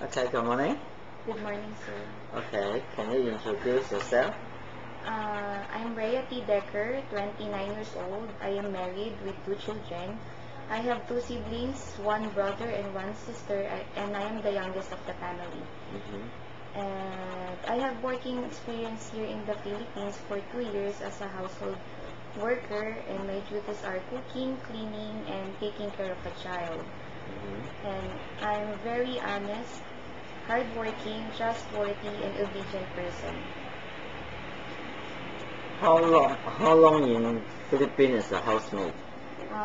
Okay, good morning. Good morning, sir. Okay, can you introduce yourself? I'm Rhea T. Decker, 29 years old. I am married with 2 children. I have 2 siblings, 1 brother and 1 sister, and I am the youngest of the family. And I have working experience here in the Philippines for 2 years as a household worker, and my duties are cooking, cleaning, and taking care of a child. And I'm very honest, hardworking, trustworthy, and obedient person. How long in Philippines as a housemaid?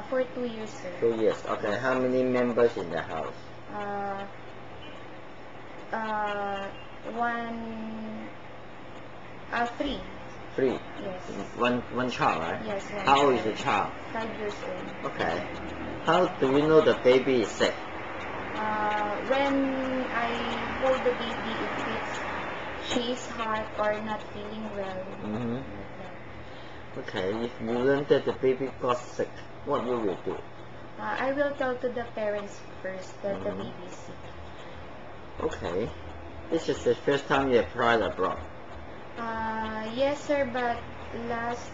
For 2 years, sir. 2 years. Okay, how many members in the house? Uh, three. 3. Yes. One child, right? Yes, one How old is child. the child? 5 years old. Okay. How do you know the baby is sick? When I hold the baby, if she is hot or not feeling well. Like that. Okay, if you learn that the baby got sick, what you will do? I will tell to the parents first that the baby is sick. Okay. This is the first time you applied abroad. Yes, sir, but last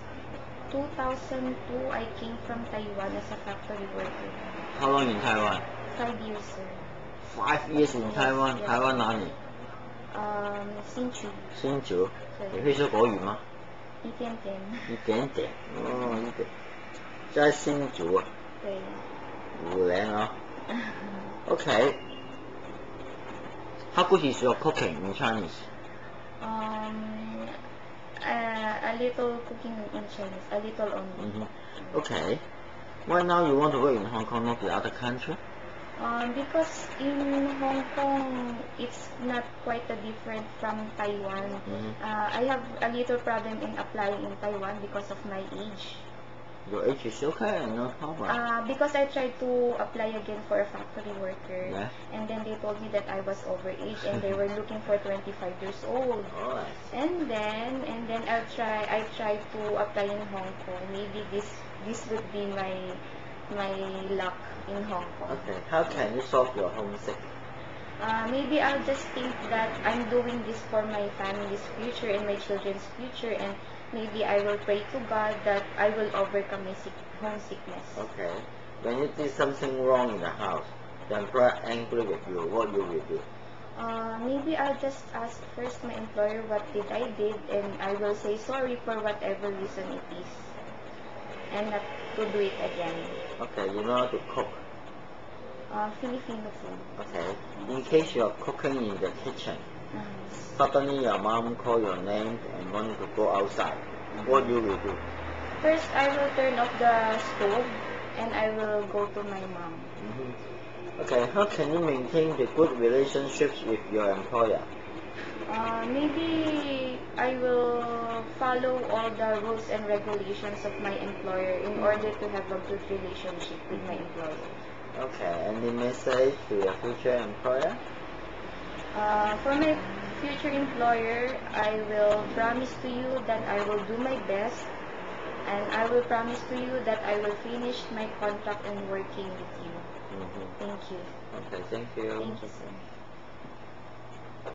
2002, I came from Taiwan as a factory worker. How long in Taiwan? 5 years, sir. 5 years in Taiwan. Yes. 台湾哪里？新竹。新竹。对。你会说国语吗？一点点。一点点。哦，一点。在新竹啊。对。5年啊。Okay. How good is your cooking in Chinese? A little cooking in Chinese, a little only. Okay. Why now you want to work in Hong Kong, not the other country? Because in Hong Kong, it's not quite a different from Taiwan. I have a little problem in applying in Taiwan because of my age. Your age is okay, no problem. Because I tried to apply again for a factory worker, Yeah. and then they told me that I was overage, and they were looking for 25 years old. Alright. And then I tried to apply in Hong Kong. Maybe this would be my luck in Hong Kong. Okay. How can you solve your homesick? Maybe I'll just think that I'm doing this for my family's future and my children's future, and maybe I will pray to God that I will overcome my homesickness. Okay. When you did something wrong in the house, the employer angry with you, what you will do? Maybe I'll just ask first my employer what did I did, and I will say sorry for whatever reason it is, and not to do it again. Okay, you know how to cook. Filipino food. Okay. In case you are cooking in the kitchen, suddenly your mom call your name and want you to go outside, what you will do? First, I will turn off the stove and I will go to my mom. Okay, how can you maintain the good relationships with your employer? Maybe I will follow all the rules and regulations of my employer in order to have a good relationship with my employer. Okay, any message to your future employer? For my future employer, I will promise to you that I will do my best, and I will promise to you that I will finish my contract and working with you. Thank you. Okay, thank you. Thank you, sir.